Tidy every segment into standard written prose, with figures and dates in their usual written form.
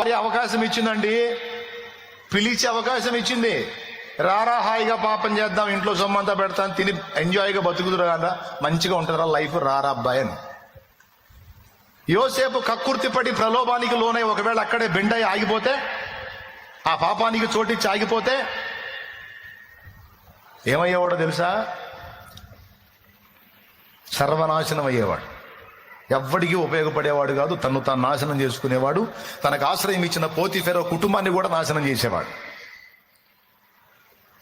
అవకాశం ఇచ్చిందండి, పిలిచి అవకాశం ఇచ్చింది. రారా హాయిగా పాపం చేద్దాం, ఇంట్లో సొమ్మంతా పెడతాను, తిని ఎంజాయ్గా బతుకుదురు కదా, మంచిగా ఉంటుందిరా లైఫ్, రారా అబ్బాయి అని. యోసేపు కక్కుర్తి పడి ప్రలోభానికి లోనై ఒకవేళ అక్కడే బెండై ఆగిపోతే, ఆ పాపానికి చోటిచ్చి ఆగిపోతే ఏమయ్యేవాడో తెలుసా? సర్వనాశనం అయ్యేవాడు. ఎవ్వడికి ఉపయోగపడేవాడు కాదు, తను తాను నాశనం చేసుకునేవాడు. తనకు ఆశ్రయం ఇచ్చిన పోతిఫెరో కుటుంబాన్ని కూడా నాశనం చేసేవాడు.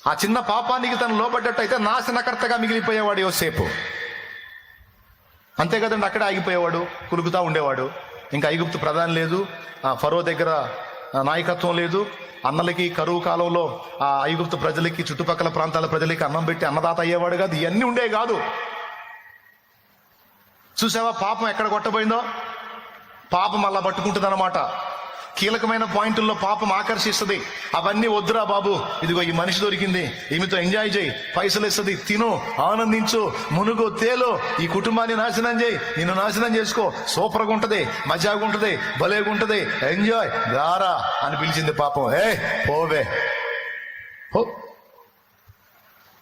ఆ చిన్న పాపానికి తను లోబడ్డట్టయితే నాశనకర్తగా మిగిలిపోయేవాడు యోసేపు. అంతే కదండి, అక్కడే ఆగిపోయేవాడు, కులుకుతా ఉండేవాడు. ఇంకా ఐగుప్తు ప్రధాని లేదు, ఫరో దగ్గర నాయకత్వం లేదు, అన్నలకి కరువు కాలంలో ఆ ఐగుప్తు ప్రజలకి చుట్టుపక్కల ప్రాంతాల ప్రజలకి అన్నం పెట్టి అన్నదాత అయ్యేవాడు కాదు. ఇవన్నీ ఉండేవి కాదు. చూసావా పాపం ఎక్కడ కొట్టబోయిందో? పాపం అలా పట్టుకుంటుంది అనమాట. కీలకమైన పాయింట్ల్లో పాపం ఆకర్షిస్తుంది. అవన్నీ వద్దురా బాబు, ఇదిగో ఈ మనిషి దొరికింది, ఈమెతో ఎంజాయ్ చేయి, పైసలు ఇస్తుంది, తిను, ఆనందించు, మునుగు, తేలు, ఈ కుటుంబాన్ని నాశనం చేయి, నిన్ను నాశనం చేసుకో, సూపర్గా ఉంటది, మజాగా ఉంటది, భలేగా ఉంటది, ఎంజాయ్, రారా అని పిలిచింది పాపం. పోవే, హో,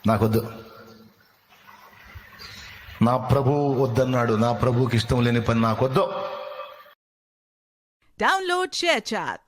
నాకొద్దు, నా ప్రభు వద్దన్నాడు, నా ప్రభుకి ఇష్టం లేని పని నాకొద్దు. Download ShareChat.